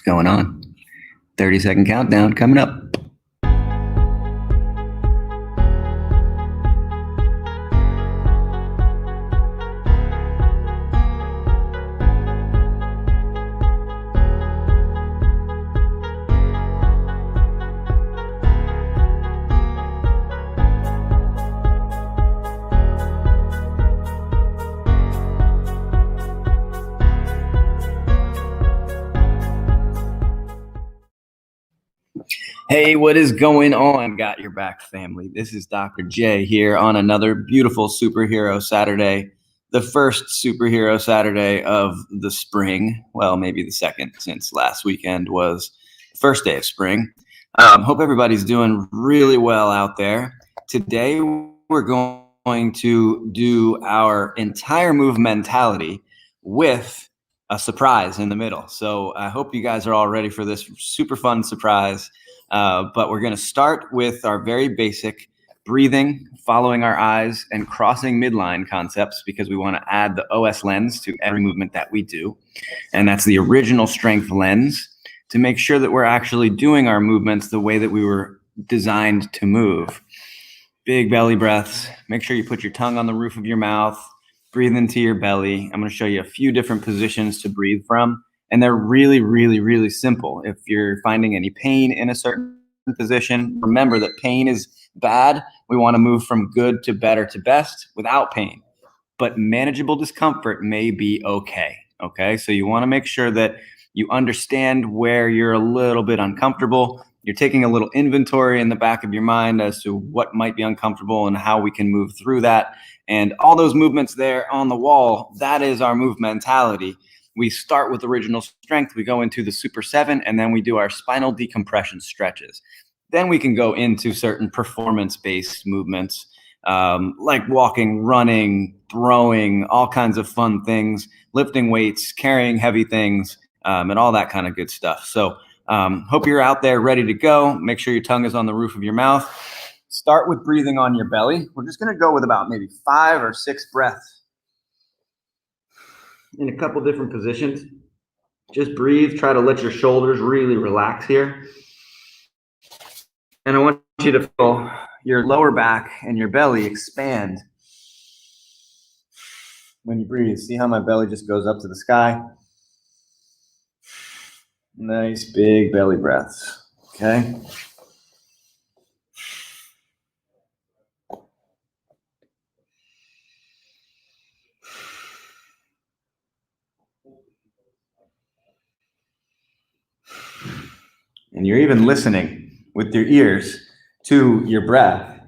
going on? 30-second countdown coming up. Hey, what is going on? Got your back, family. This is Dr. J here on another beautiful Superhero Saturday, the first Superhero Saturday of the spring. Well, maybe the second, since last weekend was the first day of spring. Hope everybody's doing really well out there. Today, we're going to do our entire move mentality with a surprise in the middle. So I hope you guys are all ready for this super fun surprise. But we're going to start with our very basic breathing, following our eyes, and crossing midline concepts, because we want to add the OS lens to every movement that we do. And that's the original strength lens, to make sure that we're actually doing our movements the way that we were designed to move. Big belly breaths. Make sure you put your tongue on the roof of your mouth. Breathe into your belly. I'm going to show you a few different positions to breathe from. And they're really, really, really simple. If you're finding any pain in a certain position, remember that pain is bad. We want to move from good to better to best without pain. But manageable discomfort may be okay. Okay, so you want to make sure that you understand where you're a little bit uncomfortable. You're taking a little inventory in the back of your mind as to what might be uncomfortable and how we can move through that. And all those movements there on the wall, that is our move mentality. We start with original strength, we go into the Super 7, and then we do our spinal decompression stretches. Then we can go into certain performance-based movements, like walking, running, throwing, all kinds of fun things, lifting weights, carrying heavy things, and all that kind of good stuff. So hope you're out there ready to go. Make sure your tongue is on the roof of your mouth. Start with breathing on your belly. We're just going to go with about maybe 5 or 6 breaths in a couple different positions. Just breathe. Try to let your shoulders really relax here. And I want you to feel your lower back and your belly expand when you breathe. See how my belly just goes up to the sky? Nice big belly breaths. Okay. And you're even listening with your ears to your breath.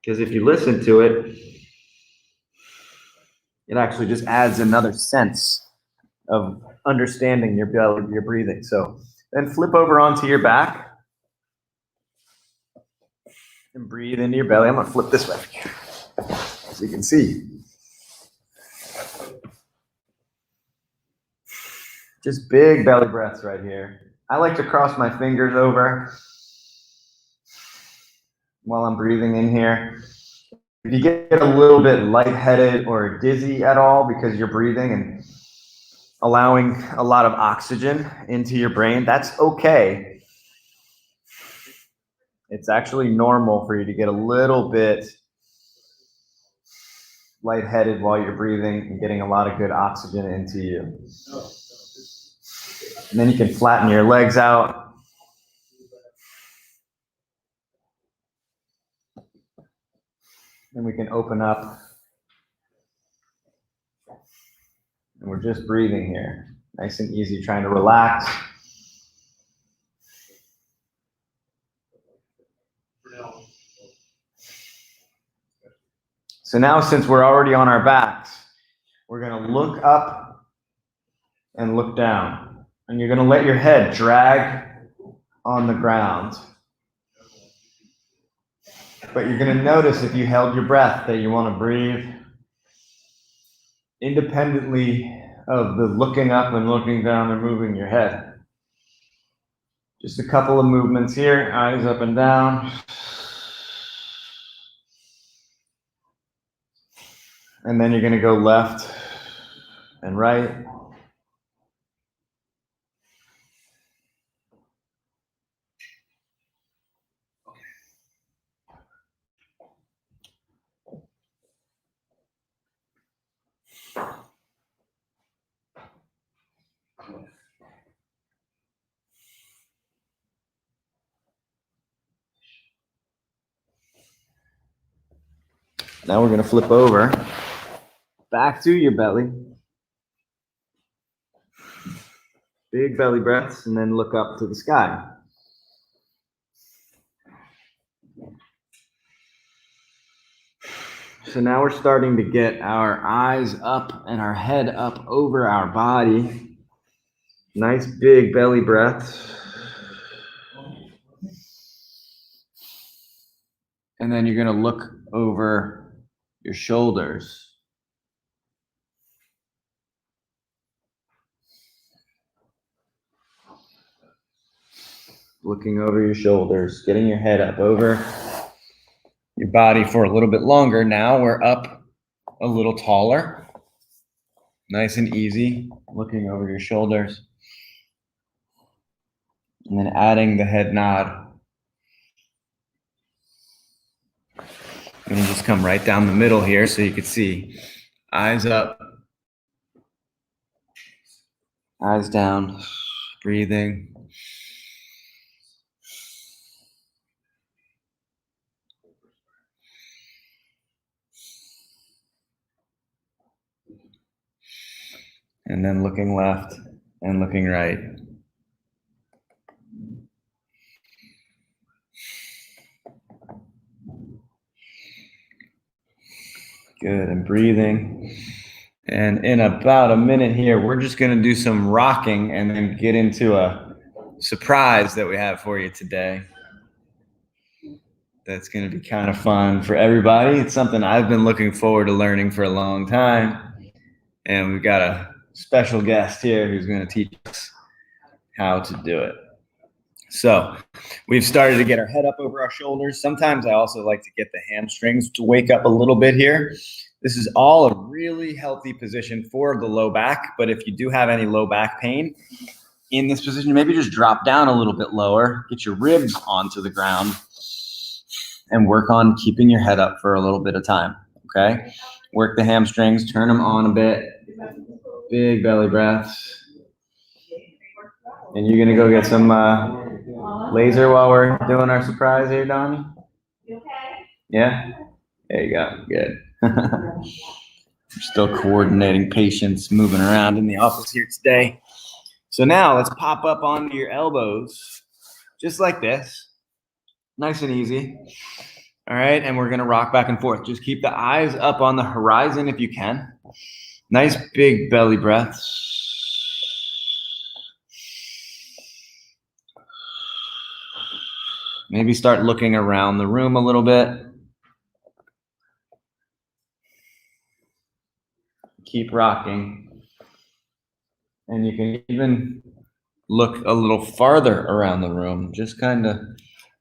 Because if you listen to it, it actually just adds another sense of understanding your belly, your breathing. So then flip over onto your back and breathe into your belly. I'm going to flip this way so you can see. Just big belly breaths right here. I like to cross my fingers over while I'm breathing in here. If you get a little bit lightheaded or dizzy at all because you're breathing and allowing a lot of oxygen into your brain, that's okay. It's actually normal for you to get a little bit lightheaded while you're breathing and getting a lot of good oxygen into you. And then you can flatten your legs out. And we can open up. And we're just breathing here. Nice and easy, trying to relax. So now, since we're already on our backs, we're going to look up and look down. And you're going to let your head drag on the ground. But you're going to notice, if you held your breath, that you want to breathe independently of the looking up and looking down and moving your head. Just a couple of movements here, eyes up and down. And then you're going to go left and right. Now we're going to flip over back to your belly. Big belly breaths, and then look up to the sky. So now we're starting to get our eyes up and our head up over our body. Nice big belly breaths. And then you're going to look over your shoulders. Looking over your shoulders, getting your head up over your body for a little bit longer. Now we're up a little taller. Nice and easy, looking over your shoulders. And then adding the head nod. And you just come right down the middle here so you can see. Eyes up. Eyes down. Breathing. And then looking left and looking right. Good, and breathing. And in about a minute here, we're just going to do some rocking and then get into a surprise that we have for you today. That's going to be kind of fun for everybody. It's something I've been looking forward to learning for a long time. And we've got a special guest here who's going to teach us how to do it. So we've started to get our head up over our shoulders. Sometimes I also like to get the hamstrings to wake up a little bit here. This is all a really healthy position for the low back. But if you do have any low back pain in this position, maybe just drop down a little bit lower, get your ribs onto the ground, and work on keeping your head up for a little bit of time, okay? Work the hamstrings, turn them on a bit. Big belly breaths. And you're going to go get some laser while we're doing our surprise here, Donnie? You okay? Yeah? There you go. Good. We're still coordinating patients moving around in the office here today. So now let's pop up onto your elbows, just like this. Nice and easy. All right, and we're going to rock back and forth. Just keep the eyes up on the horizon if you can. Nice big belly breaths. Maybe start looking around the room a little bit. Keep rocking. And you can even look a little farther around the room. Just kind of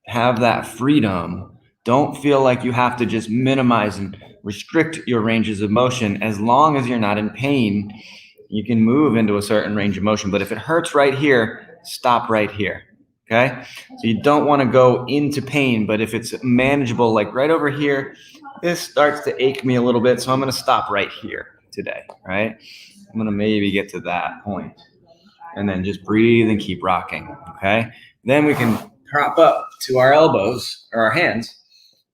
have that freedom. Don't feel like you have to just minimize and restrict your ranges of motion. As long as you're not in pain, you can move into a certain range of motion. But if it hurts right here, stop right here. Okay? So you don't want to go into pain, but if it's manageable, like right over here, this starts to ache me a little bit. So I'm going to stop right here today, right? I'm going to maybe get to that point. And then just breathe and keep rocking, okay? Then we can prop up to our elbows or our hands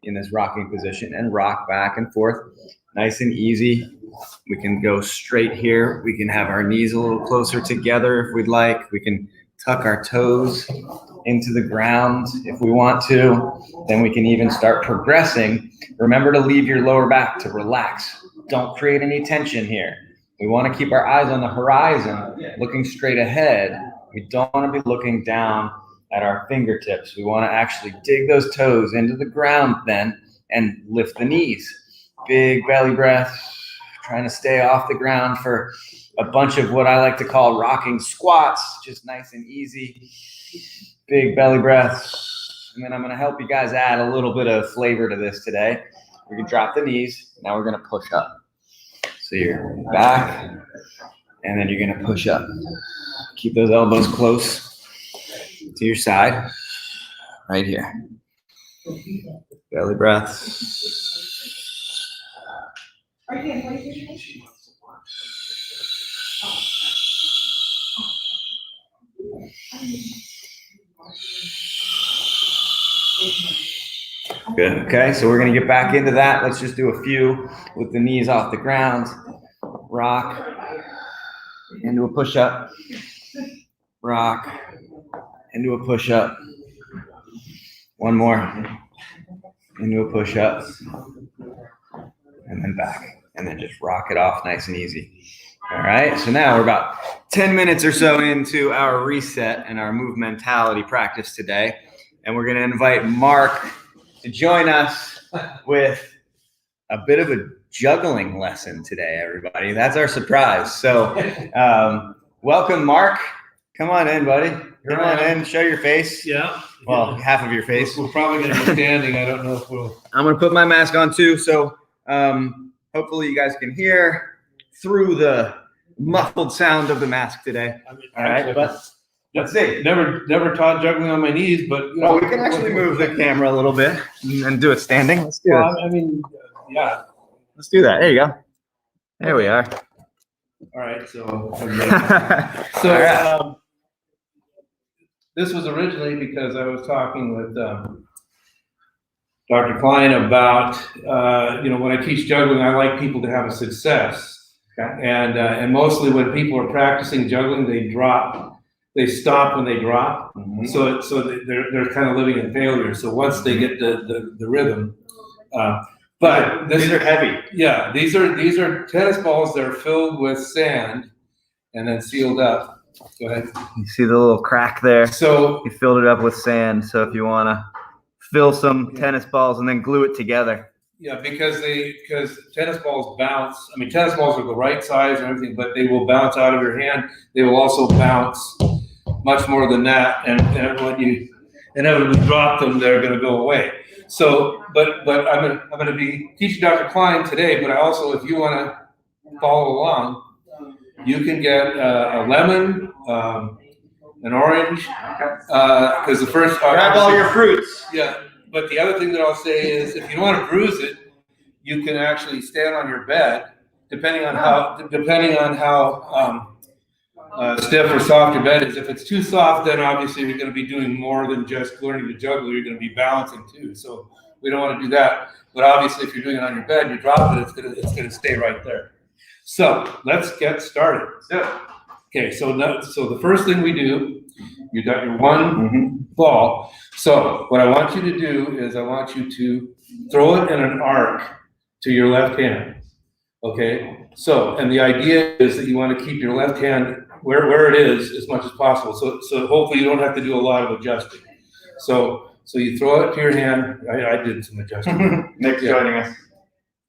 in this rocking position and rock back and forth. Nice and easy. We can go straight here. We can have our knees a little closer together if we'd like. We can tuck our toes into the ground if we want to. Then we can even start progressing. Remember to leave your lower back to relax. Don't create any tension here. We want to keep our eyes on the horizon, looking straight ahead. We don't want to be looking down at our fingertips. We want to actually dig those toes into the ground then and lift the knees. Big belly breath, trying to stay off the ground for a bunch of what I like to call rocking squats, just nice and easy. Big belly breaths. And then I'm going to help you guys add a little bit of flavor to this today. We can drop the knees. Now we're going to push up. So you're back, and then you're going to push up. Keep those elbows close to your side, right here. Belly breaths. Good. Okay, so we're gonna get back into that. Let's just do a few with the knees off the ground. Rock into a push-up. Rock into a push-up. One more. Into a push-up. And then back. And then just rock it off nice and easy. All right, so now we're about 10 minutes or so into our reset and our movementality practice today. And we're gonna invite Mark to join us with a bit of a juggling lesson today, everybody. That's our surprise. So welcome, Mark. Come on in, buddy. Come on in, show your face. Yeah. Well, half of your face. We're probably going to be standing. I don't know if we'll. I'm going to put my mask on too. So hopefully you guys can hear through the muffled sound of the mask today. I mean, all right, but let's see. Never taught juggling on my knees, but well, we can actually move the camera a little bit and do it standing. Let's do it. I mean, yeah. Let's do that. There you go. There we are. All right. So, right. This was originally because I was talking with Dr. Klein about, when I teach juggling, I like people to have a success. Okay. And mostly when people are practicing juggling, they stop when they drop. Mm-hmm. So they're kind of living in failure. So once they get the rhythm, but these are heavy. Yeah, these are tennis balls that are filled with sand and then sealed up. Go ahead. You see the little crack there? So you filled it up with sand. So if you want to fill some tennis balls and then glue it together. Yeah, because tennis balls bounce. I mean, tennis balls are the right size and everything, but they will bounce out of your hand. They will also bounce much more than that. And when you inevitably drop them, they're going to go away. So, but I'm gonna be teaching Dr. Klein today. But I also, if you want to follow along, you can get a lemon, an orange, because the first grab all your fruits. Yeah, but the other thing that I'll say is, if you don't want to bruise it, you can actually stand on your bed, depending on how stiff or soft your bed is. If it's too soft, then obviously you're going to be doing more than just learning to juggle. You're going to be balancing too. So we don't want to do that. But obviously, if you're doing it on your bed, you drop it, it's going to stay right there. So let's get started. Okay. So the first thing we do, you got your one ball. So what I want you to do is I want you to throw it in an arc to your left hand. Okay. So, and the idea is that you want to keep your left hand where it is as much as possible. So hopefully you don't have to do a lot of adjusting. So you throw it to your hand. I did some adjusting. Nick's joining us.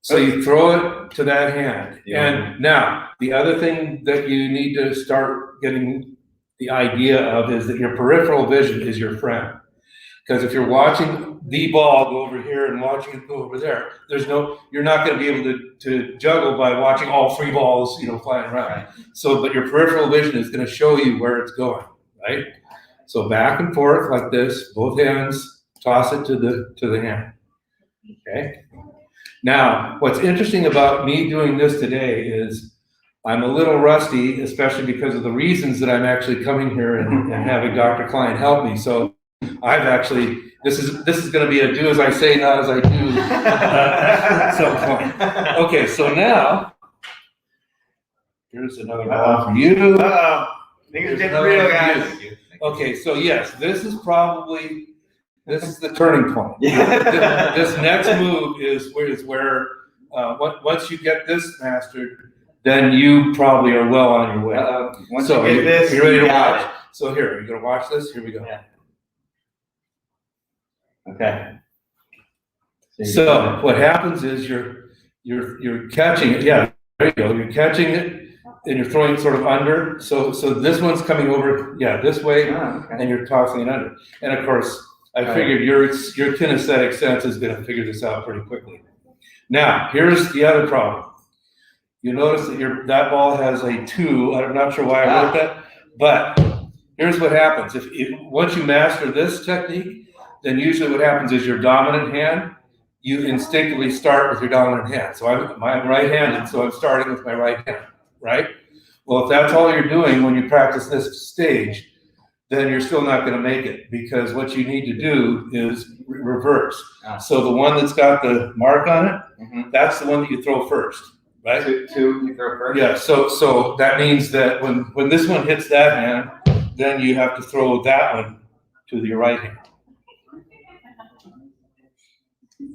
So you throw it to that hand. Yeah. And now the other thing that you need to start getting the idea of is that your peripheral vision is your friend. Because if you're watching the ball go over here and watching it go over there, you're not going to be able to juggle by watching all three balls, flying around. Right. So, but your peripheral vision is going to show you where it's going, right? So back and forth like this, both hands, toss it to the hand. Okay. Now, what's interesting about me doing this today is I'm a little rusty, especially because of the reasons that I'm actually coming here and having Dr. Klein help me. So I've actually, this is going to be a do as I say, not as I do. At some point. Okay, so now here's another ball for you. Here's another one for you. Okay, so yes, this is the turning point. Yeah. This next move is where once you get this mastered, then you probably are well on your way. Once you get this, you're ready to watch. So here, you're going to watch this. Here we go. Yeah. Okay. So what happens is you're catching it. Yeah, there you go. You're catching it and you're throwing it sort of under. So this one's coming over, this way, and you're tossing it under. And of course, I figured your kinesthetic sense is going to figure this out pretty quickly. Now, here's the other problem. You notice that that ball has a 2. I'm not sure why I wrote that, but here's what happens. Once you master this technique, then usually what happens is your dominant hand, you instinctively start with your dominant hand. So I'm right-handed, so I'm starting with my right hand, right? Well, if that's all you're doing when you practice this stage, then you're still not going to make it, because what you need to do is reverse. So the one that's got the mark on it, that's the one that you throw first, right? Two you throw first? Yeah, so that means that when this one hits that hand, then you have to throw that one to your right hand.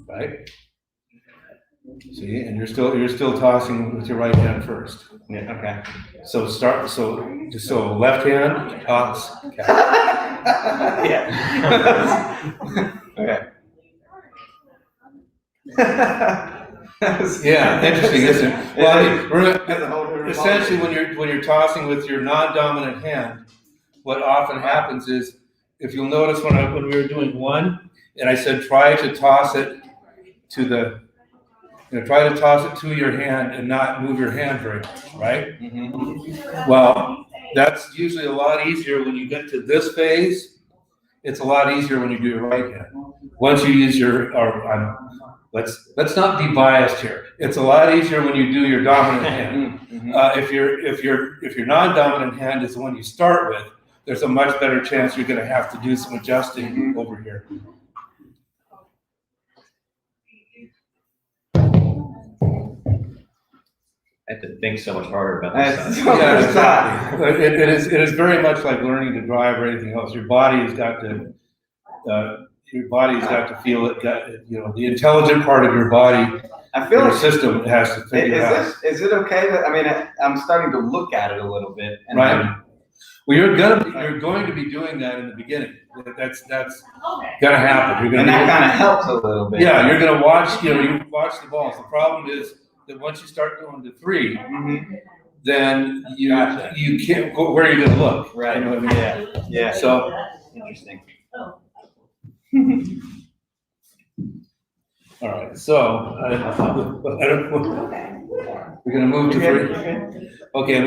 Right? See, and you're still tossing with your right hand first. Yeah, okay. So left hand, toss. Yeah. Okay. Yeah, interesting, isn't it? Well, I mean, essentially, when you're tossing with your non-dominant hand, what often happens is, if you'll notice when we were doing one, and I said try to toss it to try to toss it to your hand and not move your hand very much, right? Well, that's usually a lot easier when you get to this phase. It's a lot easier when you do your right hand. Once you use let's not be biased here. It's a lot easier when you do your dominant hand. If your non-dominant hand is the one you start with, there's a much better chance you're going to have to do some adjusting over here. I have to think so much harder about this. Yeah, exactly. It is very much like learning to drive or anything else. Your body has got to feel it. The intelligent part of your body, I feel your system has to figure out. Is it okay that, I mean, I'm starting to look at it a little bit. And right. Well, you're going to be doing that in the beginning. That's gonna happen. And that kind of helps a little bit. Yeah, you're gonna watch. You watch the balls. The problem is that once you start going to three, then you can't go where you're gonna look. Right. You know what I mean? Yeah. So Interesting. all right. So we're gonna move to three. Okay.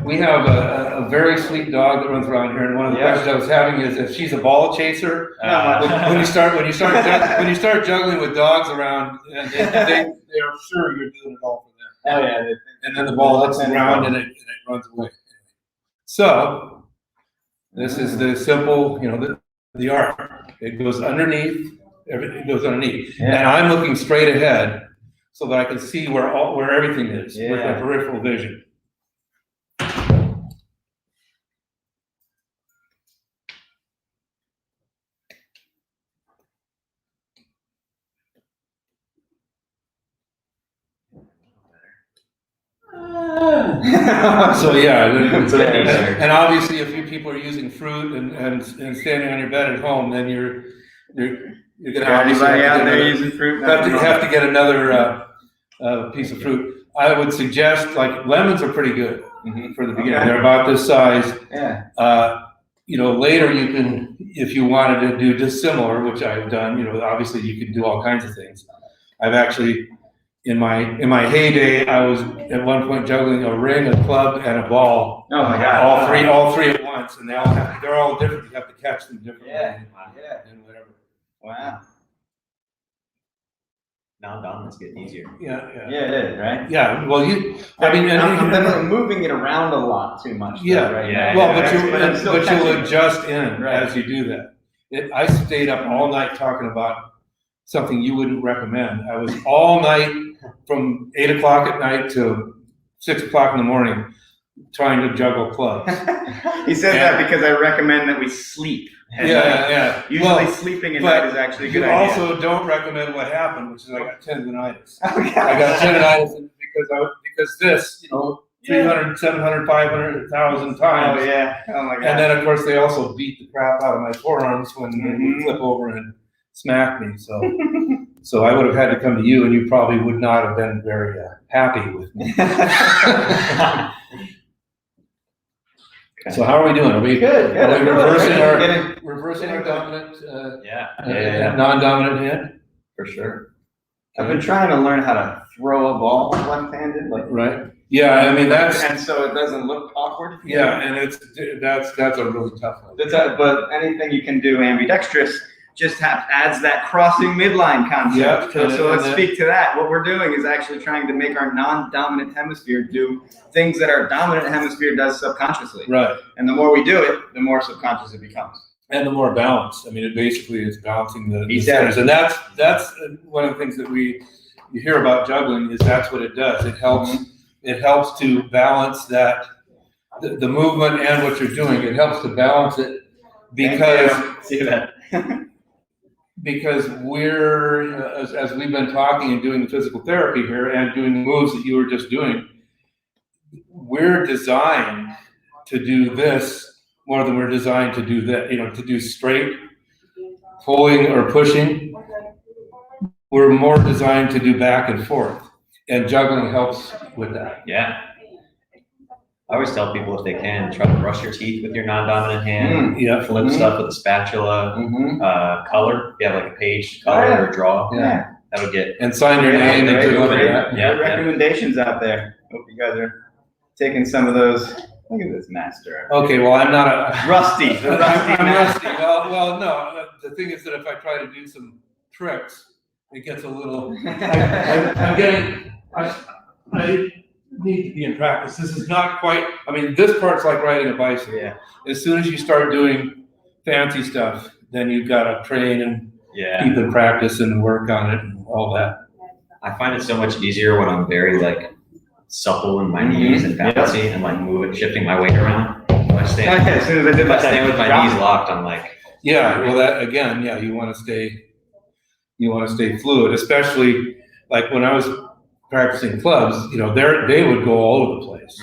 We have a very sweet dog that runs around here, and one of the questions I was having is if she's a ball chaser. When you start juggling with dogs around, and they are sure you're doing it all for them. Oh yeah. And then the ball hits the ground and it runs away. So this is the simple, the arc. It goes underneath. Everything goes underneath, and I'm looking straight ahead so that I can see where everything is with my peripheral vision. So and obviously, if you people are using fruit and standing on your bed at home, then you're gonna have to get another piece of fruit. I would suggest lemons are pretty good for the beginning. They're about this size. Yeah. Later you can, if you wanted to do dissimilar, which I've done. Obviously you can do all kinds of things. I've actually. In my heyday, I was at one point juggling a ring, a club, and a ball. Oh my God! All three at once, and they're all different. You have to catch them differently. And whatever. Wow. Non-dominants get easier. Yeah, it is, right? Yeah. Well, I'm moving it around a lot too much. Yeah. Right now. Well, but you'll adjust in as you do that. I stayed up all night talking about something you wouldn't recommend. I was all night from 8 o'clock at night to 6 o'clock in the morning trying to juggle clubs. He says that because I recommend that we sleep. Yeah. Usually sleeping at night is actually a good idea. You also don't recommend what happened, which is I got tendonitis. Okay. I got tendonitis because this, 300, 700, 500, 1,000 times. Oh yeah. Oh my God. And then of course they also beat the crap out of my forearms when they flip over and smack me. So I would have had to come to you, and you probably would not have been very happy with me. So how are we doing? Are we good? Are we reversing our dominant, non-dominant hand? For sure. I've been trying to learn how to throw a ball left-handed, right. Yeah, I mean and so it doesn't look awkward. Yeah, and that's a really tough one. But anything you can do ambidextrous, just adds that crossing midline concept. Yeah, So let's and speak to that. What we're doing is actually trying to make our non-dominant hemisphere do things that our dominant hemisphere does subconsciously. Right. And the more we do it, the more subconscious it becomes. And the more balanced. I mean, it basically is balancing the Exactly. centers. And that's one of the things that you hear about juggling is that's what it does. It helps to balance that the movement and what you're doing. It helps to balance it because we're as we've been talking and doing the physical therapy here and doing the moves that you were just doing, we're designed to do this more than we're designed to do that, to do straight pulling or pushing. We're more designed to do back and forth, and juggling helps with that. Yeah. I always tell people if they can, try to brush your teeth with your non-dominant hand. Yeah. Flip stuff with a spatula. Color. Yeah, like a page color or draw. Yeah. That'll get. And sign your name and do that. Yeah. Good recommendations out there. Hope you guys are taking some of those. Look at this master. Okay, well, I'm not a Rusty. The rusty I'm master. rusty. Well, no. The thing is that if I try to do some tricks, it gets a little. I need to be in practice. This is not quite. I mean, this part's like riding a bicycle. Yeah. As soon as you start doing fancy stuff, then you've got to train and Yeah. keep in practice and work on it and all that. I find it so much easier when I'm very supple in my knees and balancing and shifting my weight around. If I stand, As soon as I did that, stand with my knees locked, I'm Yeah. Well, that again. Yeah, you want to stay fluid, especially like when I was practicing clubs. They would go all over the place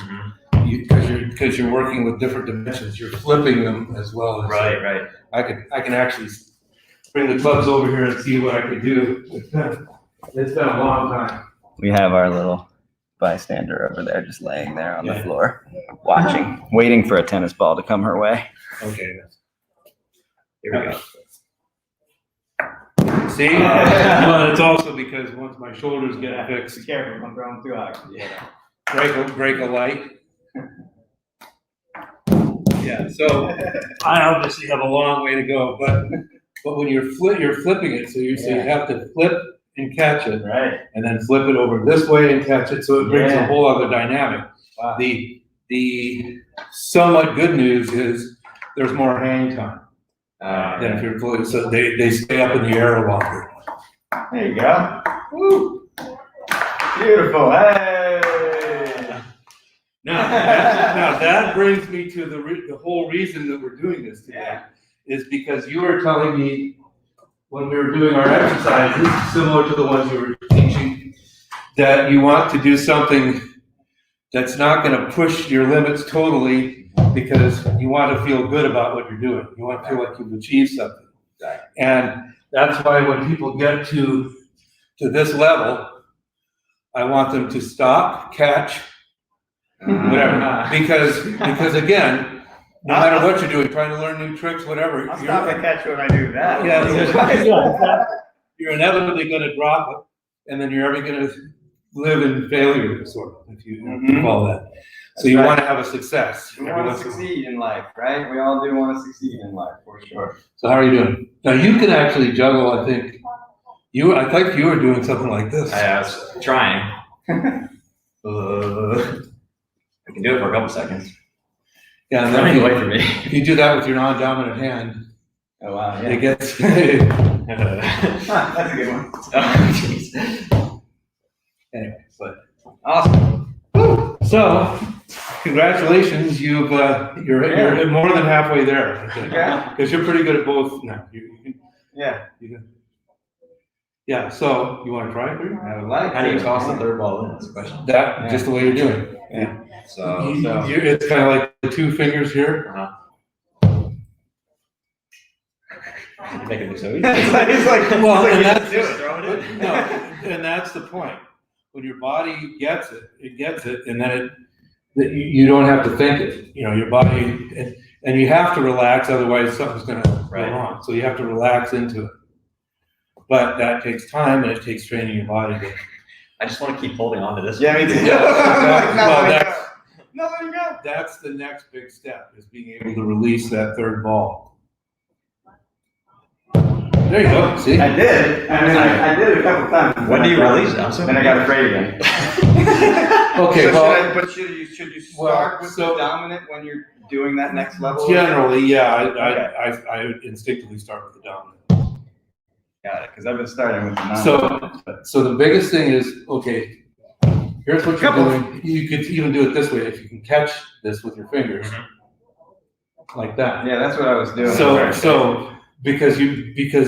because you're working with different dimensions. You're flipping them as well. right. I can actually bring the clubs over here and see what I can do. It's been a long time. We have our little bystander over there just laying there on the floor, watching, waiting for a tennis ball to come her way. Okay. Here we go. See? Well, it's also because once my shoulders get fixed, Be careful, I'm throwing too high. break a light. Yeah, so I obviously have a long way to go, but when you're flipping it, so you have to flip and catch it, Right. and then flip it over this way and catch it, so it brings a whole other dynamic. Wow. The somewhat good news is there's more hang time than if you're flipping, so they stay up in the air longer. There you go. Woo. Beautiful. Hey. Now that brings me to the whole reason that we're doing this today, is because you were telling me when we were doing our exercises, similar to the ones you were teaching, that you want to do something that's not going to push your limits totally, because you want to feel good about what you're doing. You want to feel like you've achieved something. And that's why when people get to this level, I want them to stop, catch, whatever. Because again, no matter what you're doing, trying to learn new tricks, whatever. I'll stop and catch when I do that. You're inevitably going to drop it, and then you're ever going to live in failure, sort of, if you call that. So you want to have a success. We want to succeed in life, right? We all do want to succeed in life, for sure. So how are you doing? Now you can actually juggle. I think I thought you were doing something like this. I was trying. I can do it for a couple seconds. Yeah, and Running then away from me. if you do that with your non-dominant hand, Oh, wow. it gets. That's a good one. Oh, jeez. Anyway, but Awesome. so congratulations, you're more than halfway there. Okay. Because you're pretty good at both now. Yeah. Yeah. So you want to try it? Drew? I would like How do you to. toss the third ball in? That's the question. That just the way you're doing it. Yeah. So, It's kind of like the two fingers here. you make it look so easy. It's like, Well, and that's that's Just throw it in. no, and that's the point. When your body gets it, and then you don't have to think it. Your body, and you have to relax, otherwise something's going to go wrong. So you have to relax into it. But that takes time, and it takes training your body. I just want to keep holding on to this. Yeah, me too. Well, that's the next big step, is being able to release that third ball. There you go. See? I did. I mean, I did it a couple times. When do you release it? I'm so Then I got afraid again. Okay, So well, should you start with the dominant when you're doing that next level? generally, yeah, I instinctively start with the dominant. Got it, because I've been starting with the dominant. So the biggest thing is, okay, here's what you're doing. You could even do it this way. If you can catch this with your fingers, like that. Yeah, that's what I was doing. So because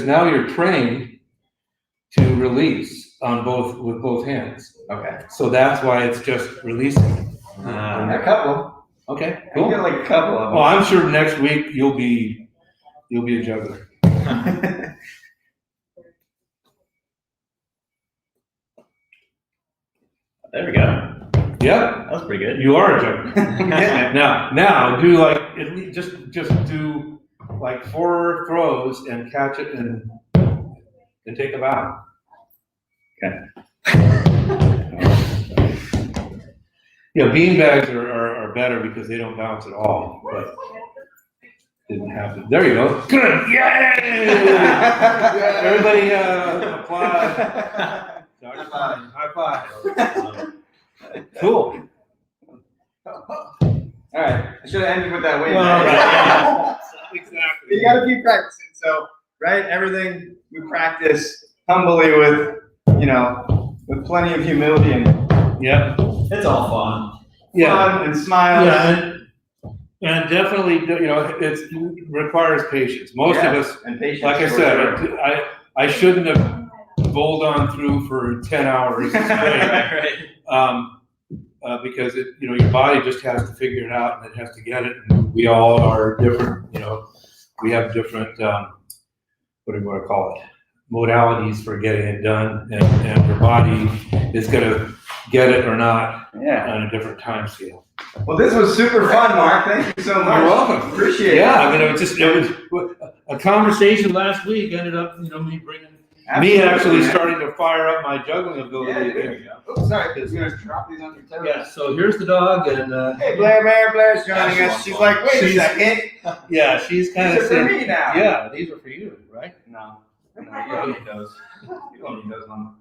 now you're trained to release with both hands. Okay. So that's why it's just releasing. A couple. Okay, Cool. cool. Get like a couple of them. Well, I'm sure next week you'll be a juggler. There we go. Yep, That was pretty good. you are a juggler. Now do like at least just do like 4 throws and catch it and take a bow. Okay. Yeah, beanbags are better because they don't bounce at all, but didn't happen. There you go. Good. Yay! Everybody applaud. High five. Cool. All right. I should have ended with that way. Well, Right? exactly. You got to keep practicing. So, right, everything we practice humbly with, with plenty of humility and Yeah. It's all fun. fun and smiles. Yeah, and definitely, it requires patience. Most of us, and patience. like I for said, sure. I shouldn't have bowled on through for 10 hours straight, because your body just has to figure it out and it has to get it. And we all are different. We have different what do you want to call it? Modalities for getting it done, and your body is going to get it or not on a different time scale. Well, this was super fun, Mark. Thank you so much. You're welcome. Appreciate it. Yeah, I mean, it was a conversation last week ended up, me bringing me actually starting to fire up my juggling ability. Yeah, there you go. Oops, sorry, because you're gonna drop these on your toes. Yeah, so here's the dog, and Hey, Blair's joining us. She's like, wait a second. yeah, she's kind These of are for me now. yeah, these are for you, right? No, you don't need those. You don't need those, Mama.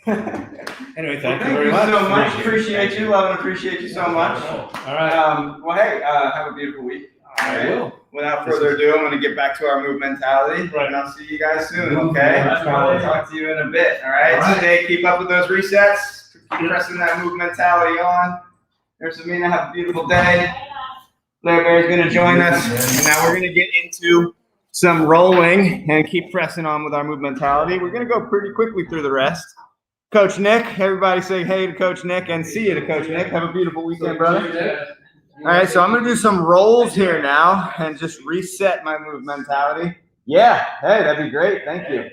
Anyway, Thank thank you very much. so much. Appreciate you. Love and appreciate you so much. All right, Well, hey, have a beautiful week. I will. Without further ado, I'm going to get back to our move mentality, and I'll see you guys soon, okay? I'll talk to you in a bit, all right? So stay, keep up with those resets. Keep pressing that move mentality on. There's Amina. Have a beautiful day. Blair Bear's going to join us, and now we're going to get into some rolling and keep pressing on with our move mentality. We're going to go pretty quickly through the rest. Coach Nick, everybody say hey to Coach Nick and see you to Coach Nick. Have a beautiful weekend, brother. All right, so I'm going to do some rolls here now and just reset my move mentality. Yeah, hey, that'd be great. Thank you.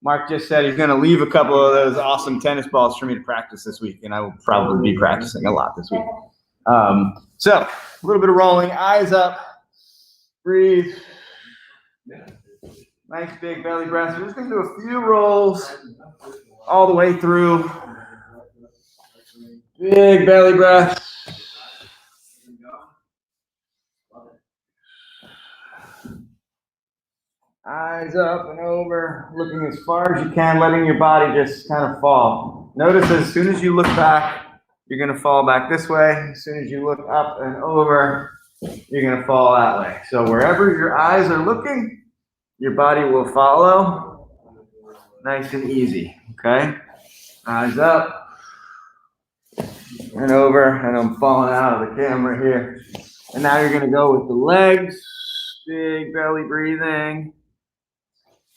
Mark just said he's going to leave a couple of those awesome tennis balls for me to practice this week, and I will probably be practicing a lot this week. So a little bit of rolling, eyes up, breathe. Nice big belly breath. We're just going to do a few rolls all the way through. Big belly breath. Eyes up and over, looking as far as you can, letting your body just kind of fall. Notice as soon as you look back, you're going to fall back this way. As soon as you look up and over, you're going to fall that way. So wherever your eyes are looking, your body will follow. Nice and easy, okay? Eyes up and over, and I'm falling out of the camera here. And now you're going to go with the legs, big belly breathing.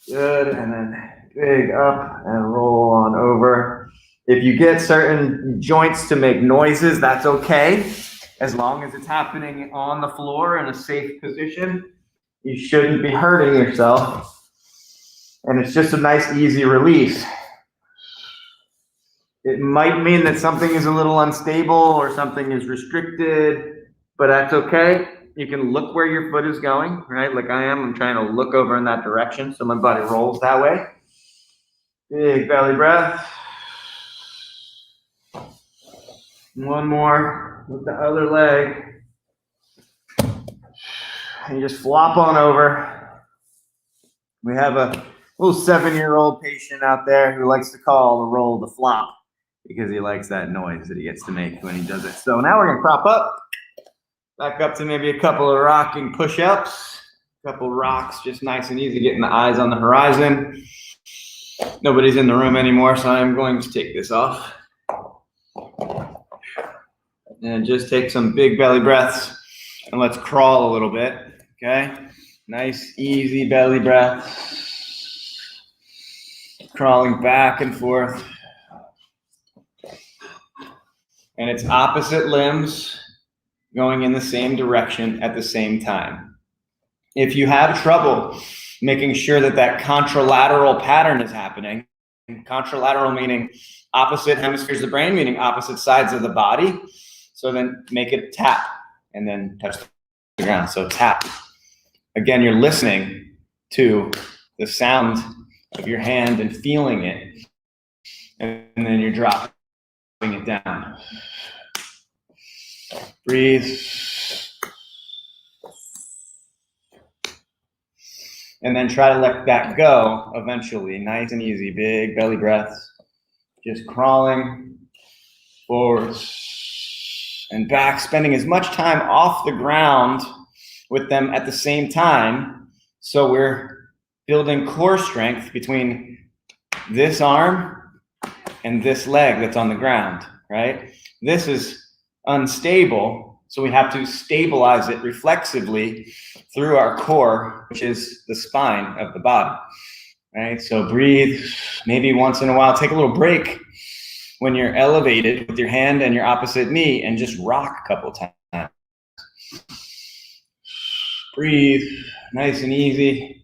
Good, and then big up and roll on over. If you get certain joints to make noises, that's okay. As long as it's happening on the floor in a safe position, you shouldn't be hurting yourself. And it's just a nice, easy release. It might mean that something is a little unstable or something is restricted, but that's okay. You can look where your foot is going, right? Like I am. I'm trying to look over in that direction so my body rolls that way. Big belly breath. One more with the other leg. And you just flop on over. We have a little 7-year-old patient out there who likes to call the roll the flop because he likes that noise that he gets to make when he does it. So now we're gonna prop up, back up to maybe a couple of rocking push-ups, a couple rocks, just nice and easy, getting the eyes on the horizon. Nobody's in the room anymore, so I'm going to take this off. And just take some big belly breaths, and let's crawl a little bit, okay? Nice, easy belly breaths. Crawling back and forth. And it's opposite limbs going in the same direction at the same time. If you have trouble making sure that that contralateral pattern is happening, contralateral meaning opposite hemispheres of the brain, meaning opposite sides of the body, so then make it tap and then touch the ground. So tap. Again, you're listening to the sound of your hand and feeling it, and then you're dropping it down. Breathe. And then try to let that go eventually. Nice and easy, big belly breaths. Just crawling forwards and back, spending as much time off the ground with them at the same time. So we're building core strength between this arm and this leg that's on the ground, right? This is unstable, so we have to stabilize it reflexively through our core, which is the spine of the body, right? So breathe, maybe once in a while, take a little break when you're elevated with your hand and your opposite knee and just rock a couple times. Breathe, nice and easy.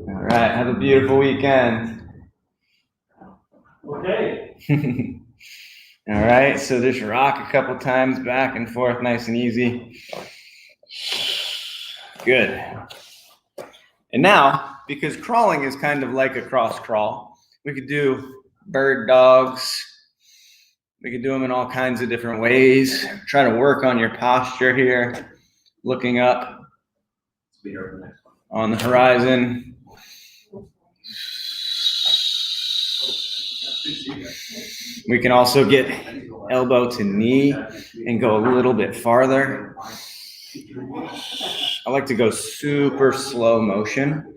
All right, have a beautiful weekend. Okay. All right, so just rock a couple times back and forth, nice and easy. Good. And now, because crawling is kind of like a cross crawl, we could do bird dogs. We could do them in all kinds of different ways. Try to work on your posture here, looking up on the horizon. We can also get elbow to knee and go a little bit farther. I like to go super slow motion,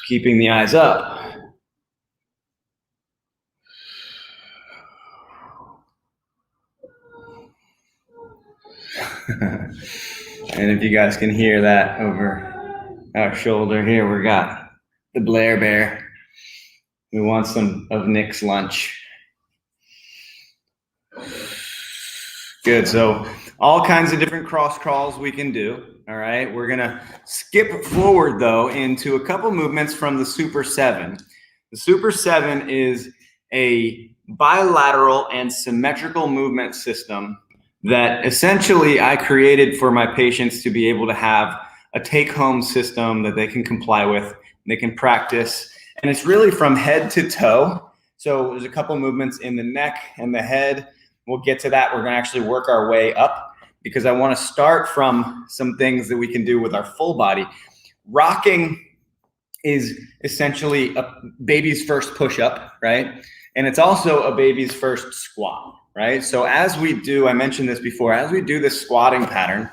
keeping the eyes up. And if you guys can hear that over our shoulder here, we got the Blair Bear. We want some of Nick's lunch. Good, so all kinds of different cross crawls we can do, all right? We're gonna skip forward though into a couple movements from the Super 7. The Super 7 is a bilateral and symmetrical movement system that essentially I created for my patients to be able to have a take-home system that they can comply with, they can practice. And it's really from head to toe. So there's a couple movements in the neck and the head. We'll get to that. We're gonna actually work our way up because I wanna start from some things that we can do with our full body. Rocking is essentially a baby's first push-up, right? And it's also a baby's first squat, right? So as we do, I mentioned this before, as we do this squatting pattern,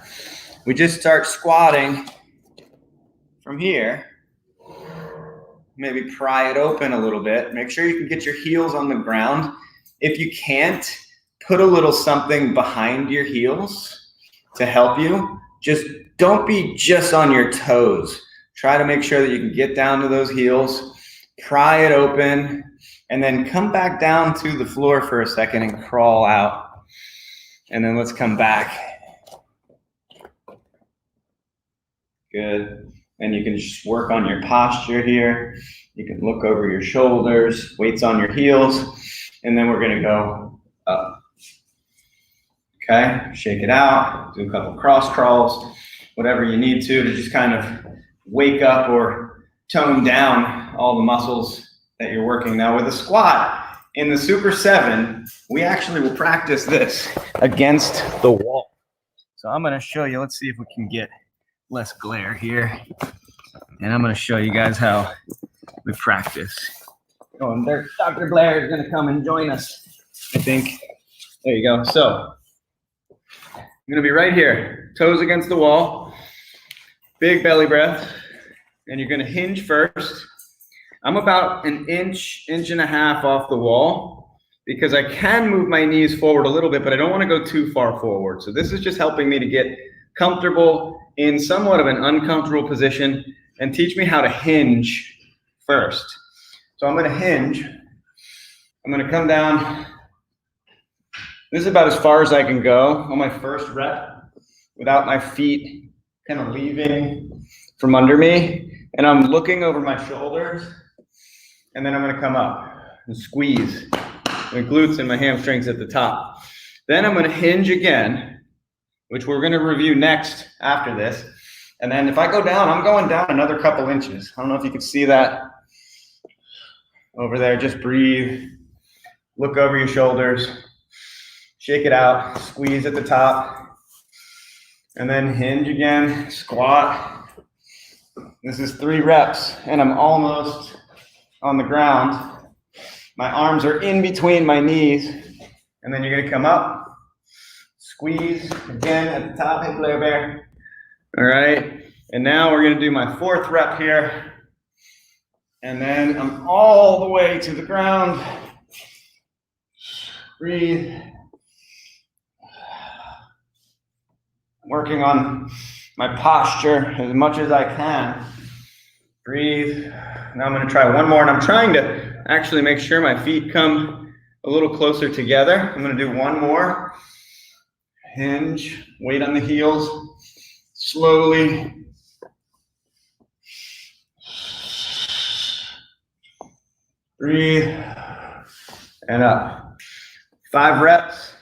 we just start squatting from here. Maybe pry it open a little bit. Make sure you can get your heels on the ground. If you can't, put a little something behind your heels to help you. Just don't be just on your toes. Try to make sure that you can get down to those heels, pry it open, and then come back down to the floor for a second and crawl out. And then let's come back. Good. And you can just work on your posture here. You can look over your shoulders, weights on your heels, and then we're gonna go up. Okay, shake it out, do a couple cross crawls, whatever you need to just kind of wake up or tone down all the muscles that you're working. Now with a squat, in the Super 7, we actually will practice this against the wall. So I'm going to show you, let's see if we can get less glare here. And I'm going to show you guys how we practice. Oh, and there, Dr. Blair is going to come and join us, I think. There you go. So I'm going to be right here, toes against the wall, big belly breath, and you're going to hinge first. I'm about an inch, inch and a half off the wall because I can move my knees forward a little bit, but I don't want to go too far forward. So this is just helping me to get comfortable in somewhat of an uncomfortable position and teach me how to hinge first. So I'm going to hinge. I'm going to come down. This is about as far as I can go on my first rep without my feet kind of leaving from under me. And I'm looking over my shoulders. And then I'm going to come up and squeeze my glutes and my hamstrings at the top. Then I'm going to hinge again, which we're going to review next after this. And then if I go down, I'm going down another couple inches. I don't know if you can see that over there. Just breathe, look over your shoulders, shake it out, squeeze at the top, and then hinge again, squat. This is 3 reps, and I'm almost on the ground. My arms are in between my knees, and then you're gonna come up, squeeze again at the top, hey Blair Bear. All right, and now we're gonna do my 4th rep here, and then I'm all the way to the ground. Breathe. Working on my posture as much as I can. Breathe. Now I'm going to try one more, and I'm trying to actually make sure my feet come a little closer together. I'm going to do one more. Hinge, weight on the heels, slowly. Breathe, and up. 5 reps.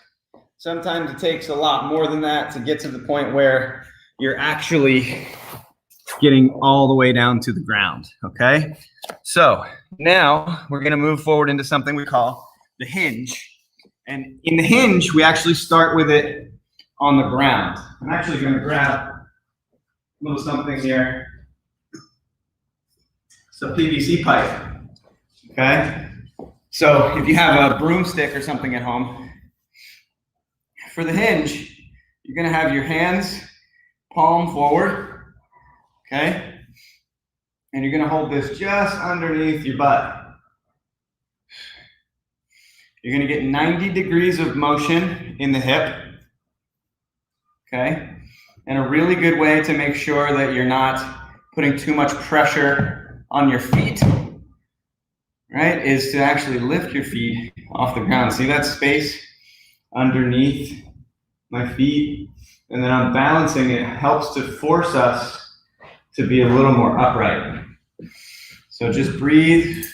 Sometimes it takes a lot more than that to get to the point where you're actually getting all the way down to the ground, okay? So now we're gonna move forward into something we call the hinge. And in the hinge, we actually start with it on the ground. I'm actually gonna grab a little something here. It's a PVC pipe, okay? So if you have a broomstick or something at home, for the hinge, you're gonna have your hands palm forward, okay? And you're gonna hold this just underneath your butt. You're gonna get 90 degrees of motion in the hip, okay? And a really good way to make sure that you're not putting too much pressure on your feet, right, is to actually lift your feet off the ground. See that space underneath my feet? And then I'm balancing it. It helps to force us to be a little more upright. So just breathe.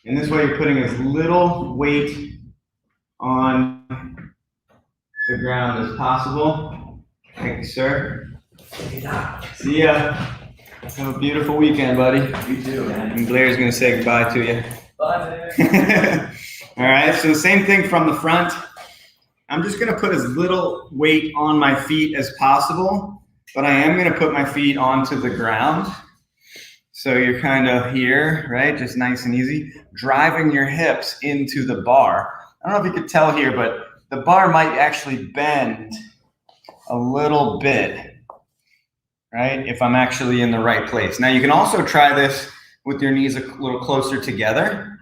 And this way you're putting as little weight on the ground as possible. Thank you, sir. See ya. Have a beautiful weekend, buddy. You too, man. And Blair's gonna say goodbye to you. Bye, Blair. All right, so the same thing from the front. I'm just gonna put as little weight on my feet as possible, but I am gonna put my feet onto the ground. So you're kind of here, right? Just nice and easy. Driving your hips into the bar. I don't know if you could tell here, but the bar might actually bend a little bit, right? If I'm actually in the right place. Now you can also try this with your knees a little closer together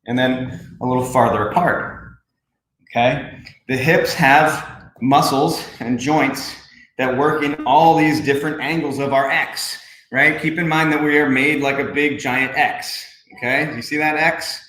and then a little farther apart. Okay, the hips have muscles and joints that work in all these different angles of our X, right? Keep in mind that we are made like a big giant X, okay? Do you see that X,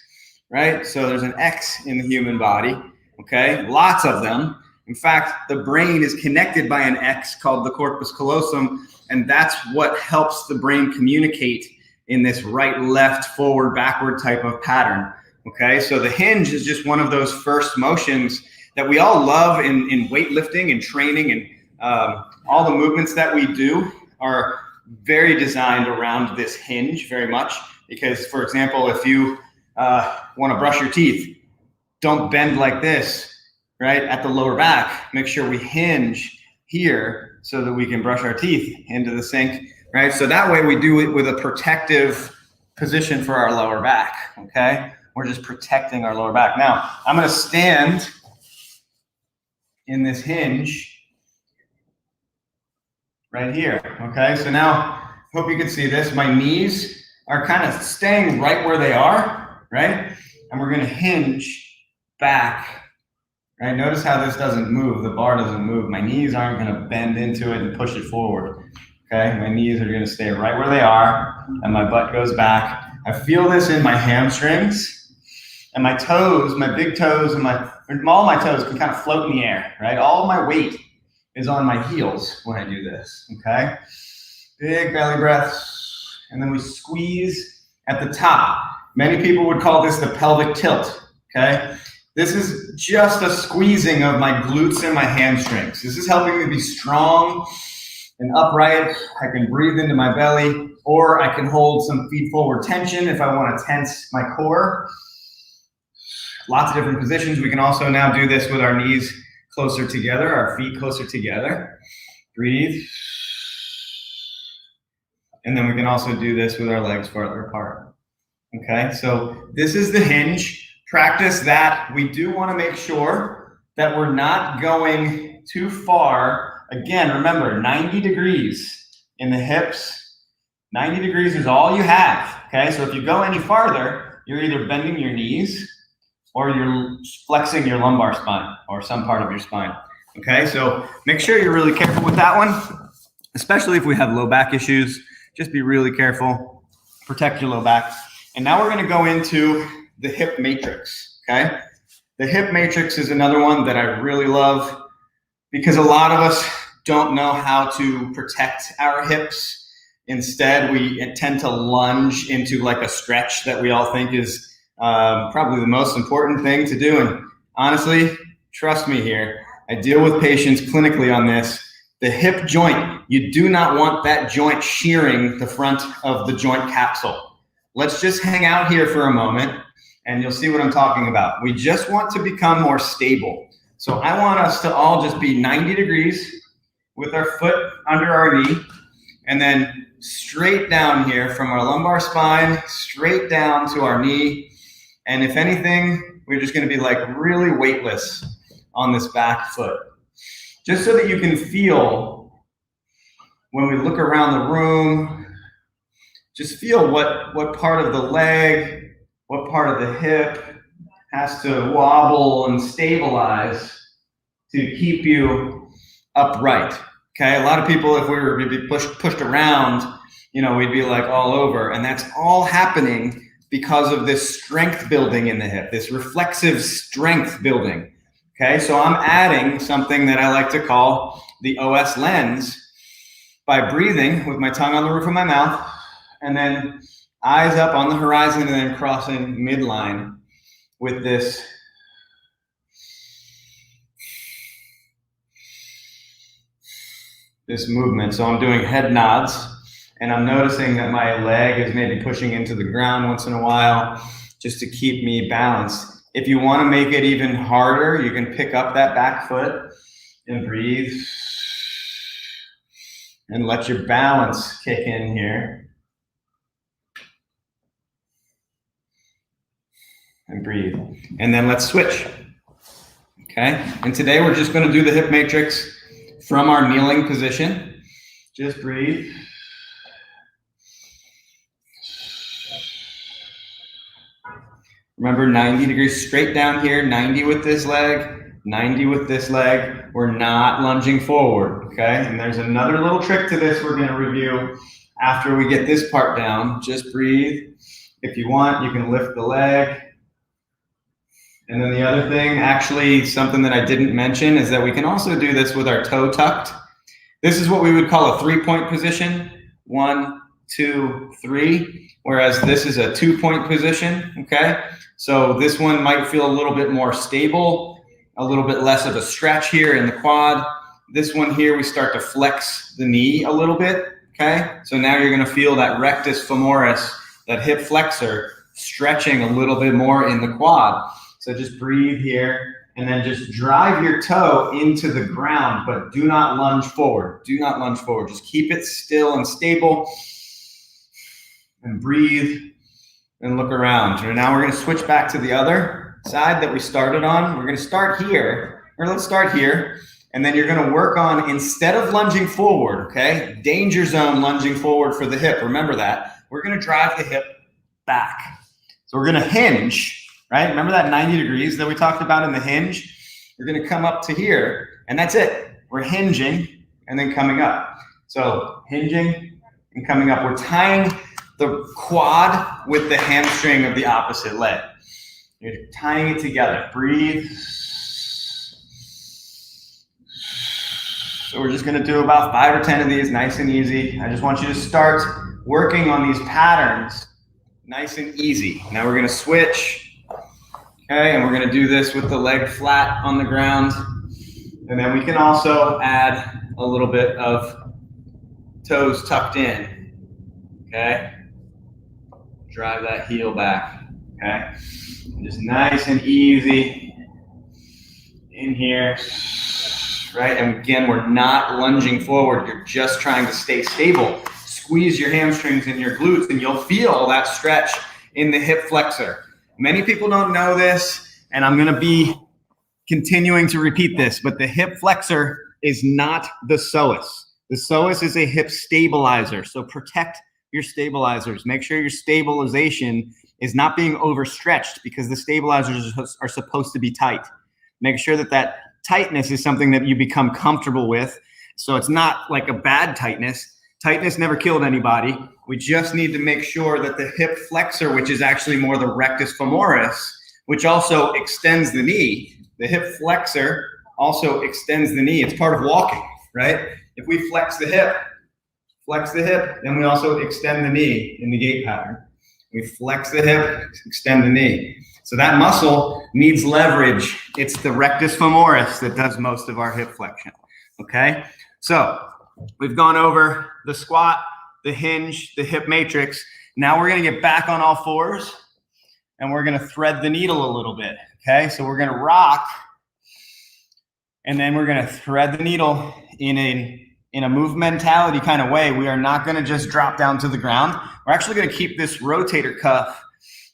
right? So there's an X in the human body, okay? Lots of them. In fact, the brain is connected by an X called the corpus callosum, and that's what helps the brain communicate in this right, left, forward, backward type of pattern. Okay, so the hinge is just one of those first motions that we all love in weightlifting and training, and all the movements that we do are very designed around this hinge very much. Because, for example, if you want to brush your teeth, don't bend like this, right? At the lower back, make sure we hinge here so that we can brush our teeth into the sink, right? So that way we do it with a protective position for our lower back, okay? We're just protecting our lower back. Now, I'm gonna stand in this hinge right here, okay? So now, hope you can see this. My knees are kind of staying right where they are, right? And we're gonna hinge back, right? Notice how this doesn't move, the bar doesn't move. My knees aren't gonna bend into it and push it forward, okay? My knees are gonna stay right where they are, and my butt goes back. I feel this in my hamstrings, and my toes, my big toes, and all my toes can kind of float in the air, right? All of my weight is on my heels when I do this, okay? Big belly breaths, and then we squeeze at the top. Many people would call this the pelvic tilt, okay? This is just a squeezing of my glutes and my hamstrings. This is helping me be strong and upright. I can breathe into my belly, or I can hold some feet forward tension if I want to tense my core. Lots of different positions. We can also now do this with our knees closer together, our feet closer together. Breathe. And then we can also do this with our legs farther apart. Okay, so this is the hinge. Practice that. We do want to make sure that we're not going too far. Again, remember, 90 degrees in the hips. 90 degrees is all you have. Okay, so if you go any farther, you're either bending your knees or you're flexing your lumbar spine or some part of your spine. Okay, so make sure you're really careful with that one, especially if we have low back issues. Just be really careful. Protect your low back. And now we're going to go into the hip matrix, okay? The hip matrix is another one that I really love because a lot of us don't know how to protect our hips. Instead, we tend to lunge into like a stretch that we all think is probably the most important thing to do. And honestly, trust me here, I deal with patients clinically on this. The hip joint, you do not want that joint shearing the front of the joint capsule. Let's just hang out here for a moment and you'll see what I'm talking about. We just want to become more stable. So I want us to all just be 90 degrees with our foot under our knee and then straight down here from our lumbar spine, straight down to our knee. And if anything, we're just gonna be like really weightless on this back foot. Just so that you can feel when we look around the room, just feel what part of the leg, what part of the hip has to wobble and stabilize to keep you upright. Okay, a lot of people, if we were to be pushed around, you know, we'd be like all over, and that's all happening because of this strength building in the hip, this reflexive strength building. Okay, so I'm adding something that I like to call the OS lens by breathing with my tongue on the roof of my mouth and then eyes up on the horizon and then crossing midline with this movement. So I'm doing head nods and I'm noticing that my leg is maybe pushing into the ground once in a while just to keep me balanced. If you want to make it even harder, you can pick up that back foot and breathe and let your balance kick in here. And breathe. And then let's switch. Okay? And today we're just going to do the hip matrix from our kneeling position. Just breathe. Remember, 90 degrees straight down here, 90 with this leg, 90 with this leg. We're not lunging forward, okay? And there's another little trick to this we're going to review after we get this part down. Just breathe. If you want, you can lift the leg. And then the other thing, actually something that I didn't mention, is that we can also do this with our toe tucked. This is what we would call a 3-point position. 1, 2, 3. Whereas this is a 2-point position, okay? So this one might feel a little bit more stable, a little bit less of a stretch here in the quad. This one here, we start to flex the knee a little bit, okay? So now you're gonna feel that rectus femoris, that hip flexor, stretching a little bit more in the quad. So just breathe here and then just drive your toe into the ground, but do not lunge forward. Do not lunge forward. Just keep it still and stable and breathe and look around. So now we're going to switch back to the other side that we started on. We're going to start here, or let's start here. And then you're going to work on, instead of lunging forward, okay, danger zone lunging forward for the hip. Remember that. We're going to drive the hip back. So we're going to hinge, right? Remember that 90 degrees that we talked about in the hinge? We're going to come up to here, and that's it. We're hinging and then coming up. So hinging and coming up. We're tying the quad with the hamstring of the opposite leg. You're tying it together. Breathe. So we're just going to do about 5 or 10 of these, nice and easy. I just want you to start working on these patterns, nice and easy. Now we're going to switch, okay, and we're going to do this with the leg flat on the ground. And then we can also add a little bit of toes tucked in, okay? Drive that heel back, okay? Just nice and easy in here. Right? And again, we're not lunging forward. You're just trying to stay stable. Squeeze your hamstrings and your glutes, and you'll feel that stretch in the hip flexor. Many people don't know this, and I'm going to be continuing to repeat this, but the hip flexor is not the psoas. The psoas is a hip stabilizer, so protect your stabilizers. Make sure your stabilization is not being overstretched, because the stabilizers are supposed to be tight. Make sure that that tightness is something that you become comfortable with. So it's not like a bad tightness. Tightness never killed anybody. We just need to make sure that the hip flexor, which is actually more the rectus femoris, which also extends the knee. The hip flexor also extends the knee. It's part of walking, right? If we flex the hip, then we also extend the knee in the gait pattern. We flex the hip, extend the knee. So that muscle needs leverage. It's the rectus femoris that does most of our hip flexion, okay? So we've gone over the squat, the hinge, the hip matrix. Now we're gonna get back on all fours, and we're gonna thread the needle a little bit, okay? So we're gonna rock, and then we're gonna thread the needle in a movementality kind of way. We are not gonna just drop down to the ground. We're actually gonna keep this rotator cuff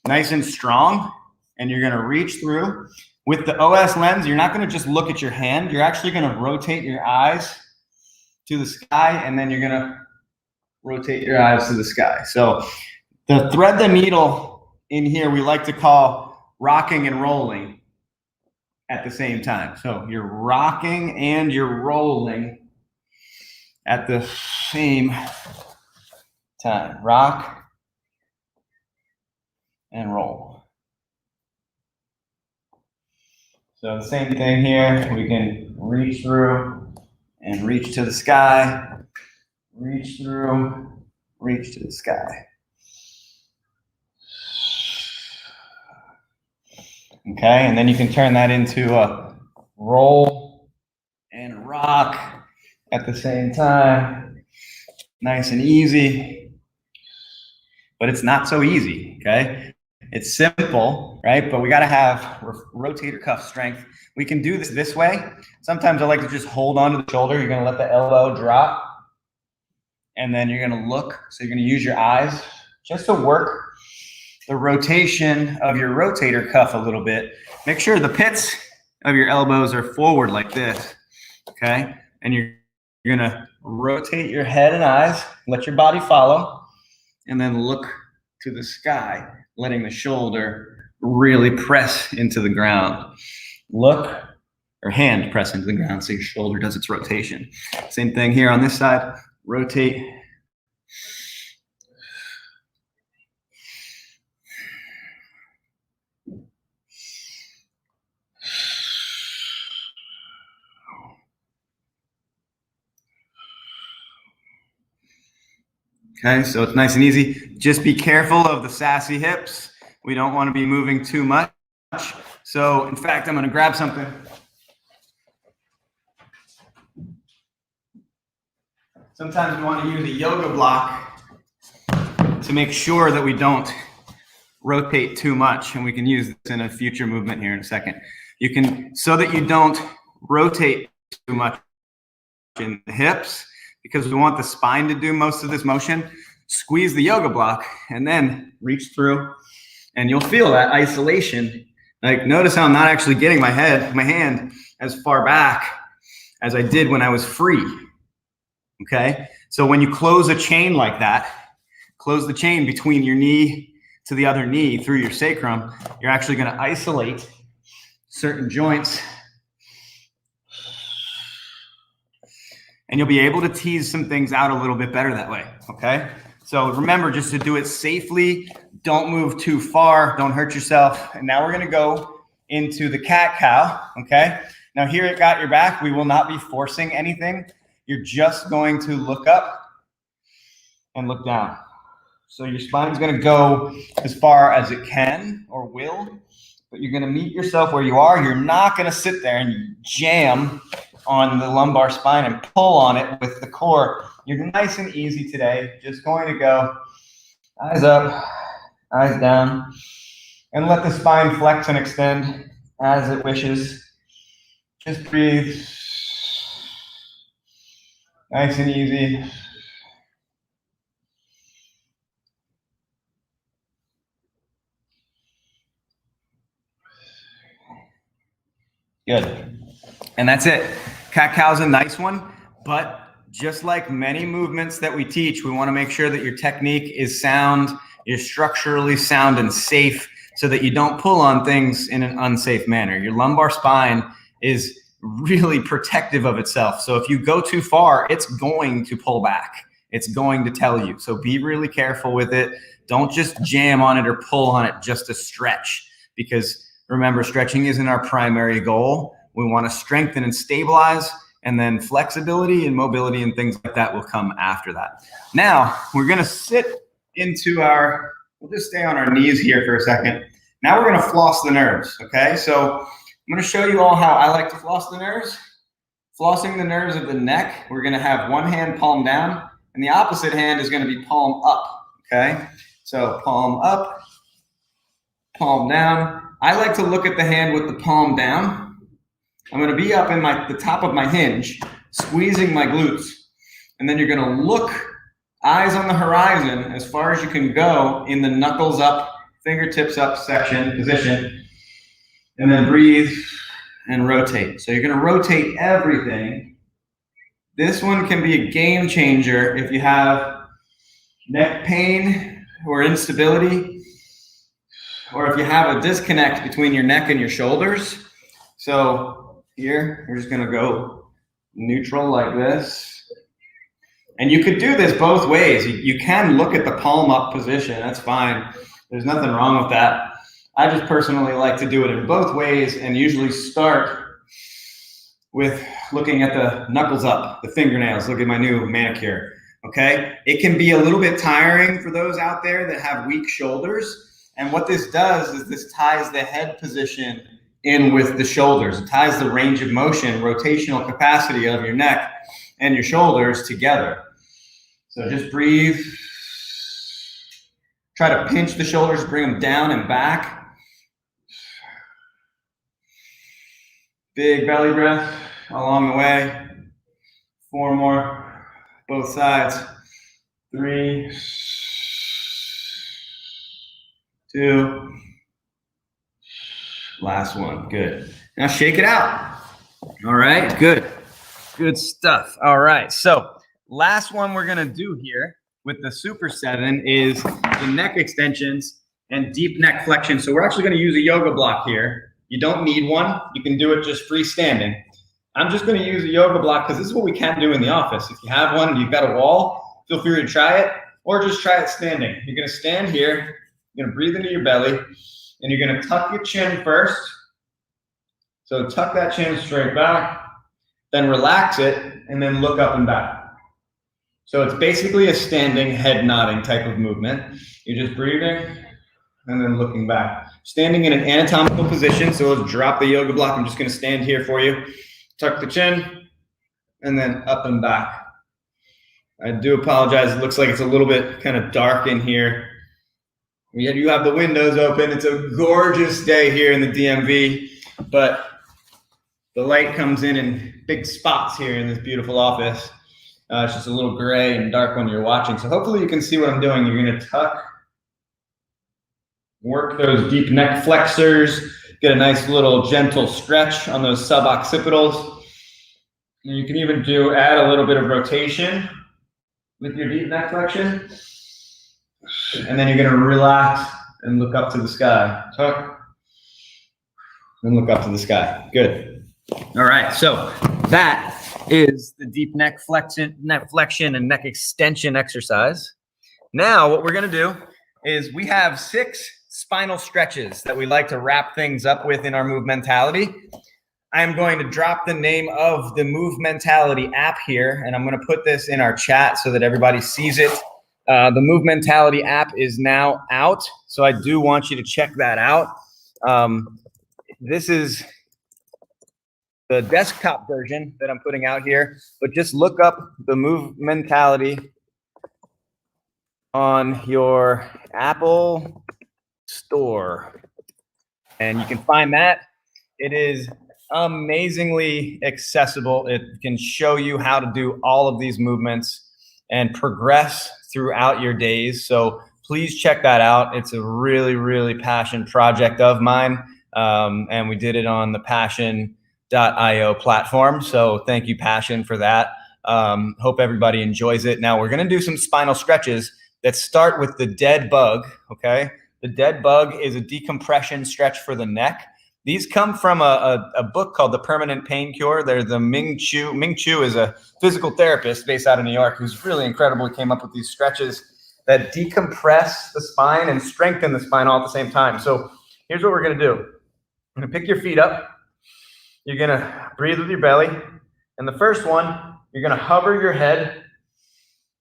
nice and strong, and you're gonna reach through. With the OS lens, you're not gonna just look at your hand. You're actually gonna rotate your eyes to the sky, and then you're gonna rotate your eyes to the sky. So the thread the needle in here, we like to call rocking and rolling at the same time. So you're rocking and you're rolling at the same time. Rock and roll. So the same thing here. We can reach through and reach to the sky. Reach through, reach to the sky. Okay, and then you can turn that into a roll and rock at the same time. Nice and easy. But it's not so easy, okay? It's simple, right? But we got to have rotator cuff strength. We can do this way. Sometimes I like to just hold onto the shoulder. You're going to let the elbow drop. And then you're going to look. So you're going to use your eyes just to work the rotation of your rotator cuff a little bit. Make sure the pits of your elbows are forward like this, okay? And you're going to rotate your head and eyes. Let your body follow. And then look to the sky, letting the shoulder really press into the ground. Look, or hand press into the ground so your shoulder does its rotation. Same thing here on this side. Rotate. Okay, so it's nice and easy. Just be careful of the sassy hips. We don't want to be moving too much. So, in fact, I'm going to grab something. Sometimes we want to use a yoga block to make sure that we don't rotate too much, and we can use this in a future movement here in a second. You can, so that you don't rotate too much in the hips, because we want the spine to do most of this motion, squeeze the yoga block and then reach through, and you'll feel that isolation. Like, notice how I'm not actually getting my hand as far back as I did when I was free. Okay, so when you close a chain like that, close the chain between your knee to the other knee through your sacrum, you're actually going to isolate certain joints, and you'll be able to tease some things out a little bit better that way. Okay, so remember just to do it safely. Don't move too far, don't hurt yourself. And now we're going to go into the cat-cow. Okay, now here at Got Your Back, we will not be forcing anything. You're just going to look up and look down. So your spine's going to go as far as it can or will, but you're going to meet yourself where you are. You're not going to sit there and jam on the lumbar spine and pull on it with the core. You're nice and easy today. Just going to go eyes up, eyes down, and let the spine flex and extend as it wishes. Just breathe. Nice and easy. Good. And that's it. Cat-cow's a nice one, but just like many movements that we teach, we want to make sure that your technique is sound, you're structurally sound and safe, so that you don't pull on things in an unsafe manner. Your lumbar spine is really protective of itself. So if you go too far, it's going to pull back. It's going to tell you. So be really careful with it. Don't just jam on it or pull on it just to stretch, because remember, stretching isn't our primary goal. We want to strengthen and stabilize, and then flexibility and mobility and things like that will come after that. Now we're going to sit into we'll just stay on our knees here for a second. Now we're going to floss the nerves. Okay, so I'm going to show you all how I like to floss the nerves. Flossing the nerves of the neck, we're going to have one hand palm down, and the opposite hand is going to be palm up. Okay, so palm up, palm down. I like to look at the hand with the palm down. I'm going to be up in the top of my hinge, squeezing my glutes. And then you're going to look, eyes on the horizon, as far as you can go in the knuckles up, fingertips up position. And then breathe and rotate. So you're going to rotate everything. This one can be a game changer if you have neck pain or instability, or if you have a disconnect between your neck and your shoulders. So here, we're just going to go neutral like this. And you could do this both ways. You can look at the palm up position. That's fine. There's nothing wrong with that. I just personally like to do it in both ways, and usually start with looking at the knuckles up, the fingernails. Look at my new manicure. Okay? It can be a little bit tiring for those out there that have weak shoulders. And what this does is this ties the head position in with the shoulders. It ties the range of motion, rotational capacity of your neck and your shoulders together. So just breathe. Try to pinch the shoulders, bring them down and back. Big belly breath along the way. 4 more, both sides. 3, 2, last one. Good. Now shake it out. All right, good. Good stuff. All right, so last one we're gonna do here with the Super 7 is the neck extensions and deep neck flexion. So we're actually gonna use a yoga block here. You don't need one. You can do it just freestanding. I'm just gonna use a yoga block because this is what we can do in the office. If you have one and you've got a wall, feel free to try it, or just try it standing. You're gonna stand here, you're gonna breathe into your belly, and you're gonna tuck your chin first. So tuck that chin straight back, then relax it, and then look up and back. So it's basically a standing head nodding type of movement. You're just breathing and then looking back. Standing in an anatomical position, so let's drop the yoga block. I'm just gonna stand here for you. Tuck the chin, and then up and back. I do apologize, it looks like it's a little bit kind of dark in here. You have the windows open. It's a gorgeous day here in the DMV, but the light comes in big spots here in this beautiful office. It's just a little gray and dark when you're watching. So hopefully you can see what I'm doing. You're gonna tuck, work those deep neck flexors, get a nice little gentle stretch on those suboccipitals. And you can even add a little bit of rotation with your deep neck flexion. And then you're gonna relax and look up to the sky. Tuck, and look up to the sky. Good. All right, so that is the deep neck flexion and neck extension exercise. Now what we're gonna do is we have 6 spinal stretches that we like to wrap things up with in our Move Mentality. I'm going to drop the name of the Move Mentality app here, and I'm going to put this in our chat so that everybody sees it. The Move Mentality app is now out, so I do want you to check that out. This is the desktop version that I'm putting out here, but just look up the Move Mentality on your Apple Store, and you can find that. It is amazingly accessible. It can show you how to do all of these movements and progress throughout your days. So please check that out. It's a really, really passion project of mine. And we did it on the passion.io platform. So thank you, Passion, for that. Hope everybody enjoys it. Now we're going to do some spinal stretches that start with the dead bug. Okay. The dead bug is a decompression stretch for the neck. These come from a book called The Permanent Pain Cure. They're the Ming Chu. Ming Chu is a physical therapist based out of New York who's really incredible. He came up with these stretches that decompress the spine and strengthen the spine all at the same time. So here's what we're going to do. I'm going to pick your feet up. You're going to breathe with your belly. And the first one, you're going to hover your head,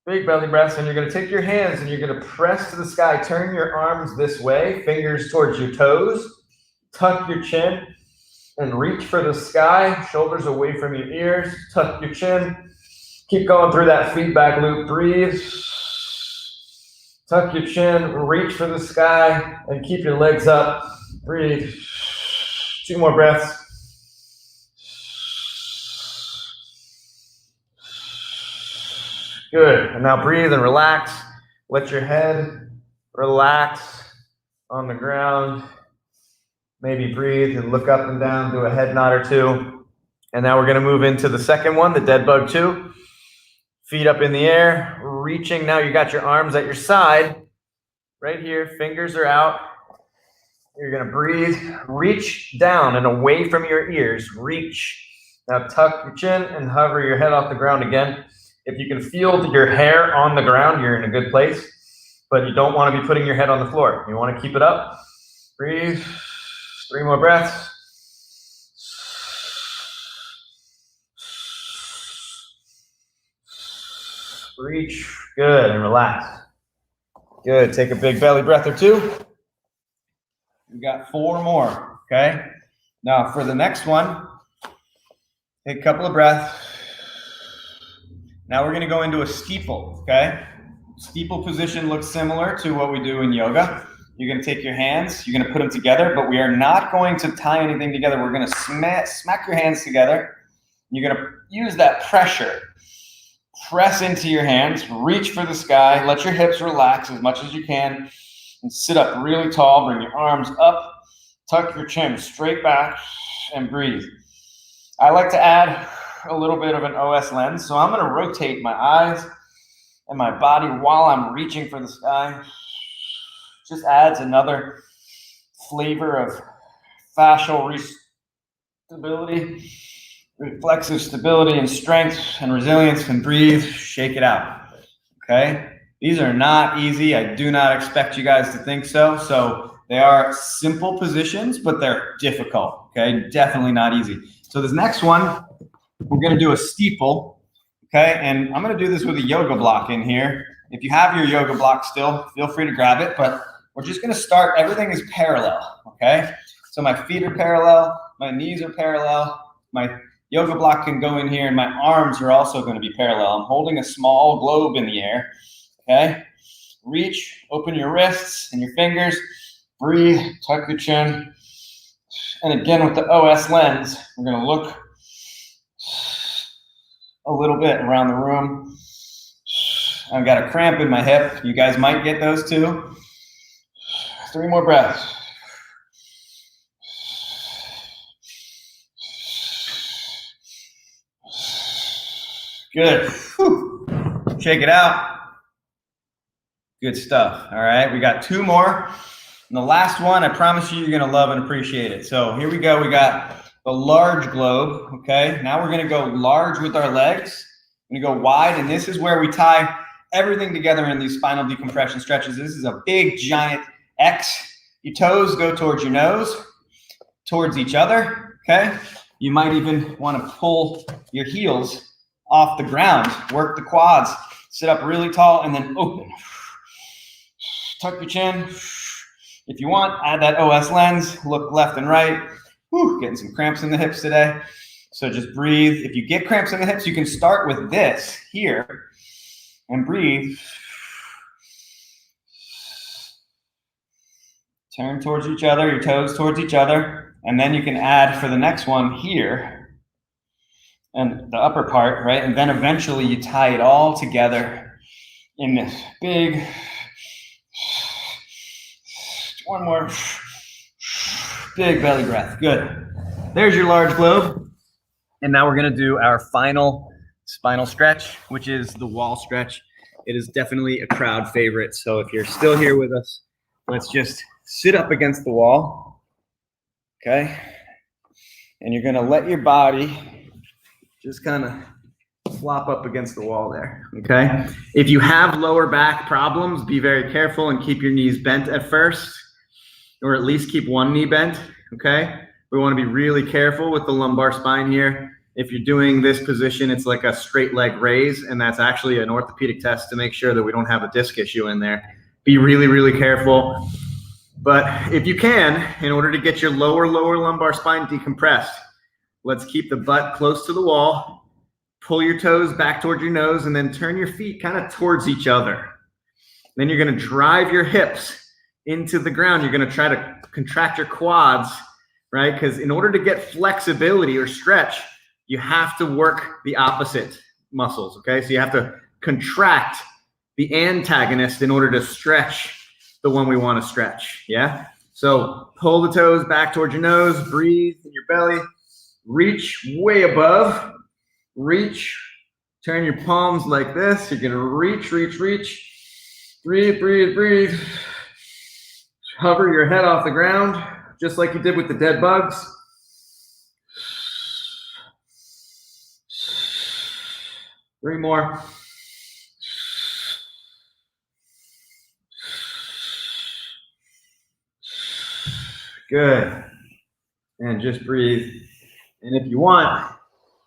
big belly breaths, and you're going to take your hands and you're going to press to the sky. Turn your arms this way, fingers towards your toes. Tuck your chin and reach for the sky, shoulders away from your ears. Tuck your chin. Keep going through that feedback loop. Breathe. Tuck your chin, reach for the sky, and keep your legs up. Breathe. 2 more breaths. Good. And now breathe and relax. Let your head relax on the ground. Maybe breathe and look up and down, do a head nod or 2. And now we're going to move into the second one, the dead bug 2. Feet up in the air, reaching. Now you got your arms at your side. Right here, fingers are out. You're going to breathe, reach down and away from your ears. Reach. Now tuck your chin and hover your head off the ground again. If you can feel your hair on the ground, you're in a good place. But you don't want to be putting your head on the floor. You want to keep it up. Breathe. 3 more breaths. Reach. Good. And relax. Good. Take a big belly breath or 2. We've got 4 more. Okay. Now for the next one, take a couple of breaths. Now we're going to go into a steeple. Okay. Steeple position looks similar to what we do in yoga. You're going to take your hands, you're going to put them together, but we are not going to tie anything together. We're going to smack your hands together. You're going to use that pressure. Press into your hands, reach for the sky, let your hips relax as much as you can, and sit up really tall. Bring your arms up, tuck your chin straight back, and breathe. I like to add a little bit of an OS lens, so I'm going to rotate my eyes and my body while I'm reaching for the sky. Just adds another flavor of fascial stability, reflexive stability and strength and resilience. And breathe, shake it out. Okay? These are not easy. I do not expect you guys to think so. So they are simple positions, but they're difficult. Okay? Definitely not easy. So this next one, we're going to do a steeple. Okay? And I'm going to do this with a yoga block in here. If you have your yoga block still, feel free to grab it, but we're just going to start. Everything is parallel, okay? So my feet are parallel, my knees are parallel, my yoga block can go in here, and my arms are also going to be parallel. I'm holding a small globe in the air, okay? reach, open your wrists and your fingers, breathe, tuck your chin. And again, with the OS lens, we're going to look a little bit around the room. I've got a cramp in my hip. You guys might get those too. 3 more breaths. Good. Whew. Shake it out. Good stuff. All right, we got 2 more. And the last one, I promise you, you're going to love and appreciate it. So here we go. We got the large globe. Okay, now we're going to go large with our legs. We're going to go wide, and this is where we tie everything together in these spinal decompression stretches. This is a big, giant X. Your toes go towards your nose, towards each other. Okay, you might even want to pull your heels off the ground, work the quads, sit up really tall, and then open. Tuck your chin. If you want, add that OS lens, look left and right. Whew, getting some cramps in the hips today. So just breathe. If you get cramps in the hips, you can start with this here and breathe. Turn towards each other, your toes towards each other, and then you can add for the next one here and the upper part, right? And then eventually you tie it all together in this big, one more big belly breath. Good. There's your large globe. And now we're going to do our final spinal stretch, which is the wall stretch. It is definitely a crowd favorite. So if you're still here with us, let's just sit up against the wall. Okay. And you're going to let your body just kind of flop up against the wall there. Okay. If you have lower back problems, be very careful and keep your knees bent at first, or at least keep one knee bent. Okay. We want to be really careful with the lumbar spine here. If you're doing this position, it's like a straight leg raise, and that's actually an orthopedic test to make sure that we don't have a disc issue in there. Be really, really careful. But if you can, in order to get your lower lumbar spine decompressed, let's keep the butt close to the wall, pull your toes back towards your nose, and then turn your feet kind of towards each other. Then you're going to drive your hips into the ground. You're going to try to contract your quads, right? Because in order to get flexibility or stretch, you have to work the opposite muscles, okay? So you have to contract the antagonist in order to stretch the one we want to stretch, yeah? So pull the toes back towards your nose, breathe in your belly, reach way above, reach, turn your palms like this. You're gonna reach, breathe, breathe, breathe. Hover your head off the ground, just like you did with the dead bugs. Three more. Good. And just breathe. And if you want,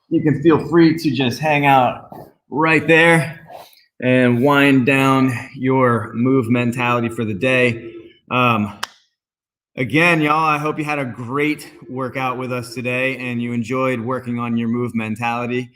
you can feel free to just hang out right there and wind down your move mentality for the day. Again, y'all, I hope you had a great workout with us today and you enjoyed working on your move mentality.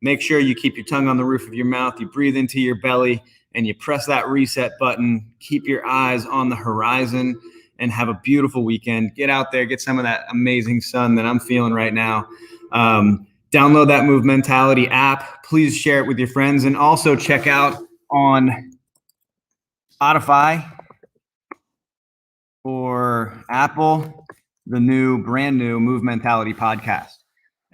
Make sure you keep your tongue on the roof of your mouth, you breathe into your belly, and you press that reset button. Keep your eyes on the horizon and have a beautiful weekend. Get out there, get some of that amazing sun that I'm feeling right now. Download that Move Mentality app. Please share it with your friends, and also check out on Spotify or Apple the brand new Move Mentality podcast.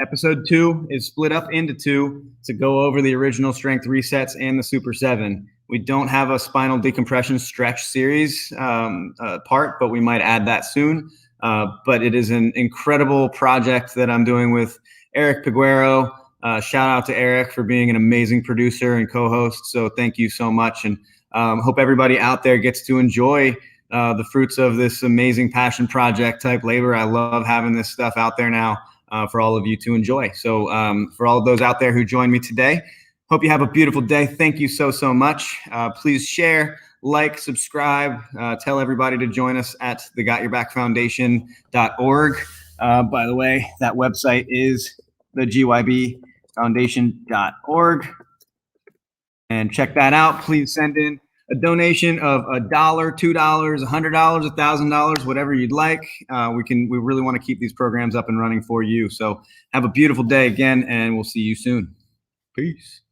Episode 2 is split up into 2 to go over the original strength resets and the Super 7. We don't have a spinal decompression stretch series part, but we might add that soon. But it is an incredible project that I'm doing with Eric Peguero. Shout out to Eric for being an amazing producer and co-host. So thank you so much. And hope everybody out there gets to enjoy the fruits of this amazing passion project type labor. I love having this stuff out there now for all of you to enjoy. So for all of those out there who joined me today, hope you have a beautiful day. Thank you so much. Please share, like, subscribe, tell everybody to join us at the GotYourBackFoundation.org. By the way, that website is the GYBFoundation.org. And check that out. Please send in a donation of $1, $2, $100, $1,000, whatever you'd like. We really want to keep these programs up and running for you. So have a beautiful day again, and we'll see you soon. Peace.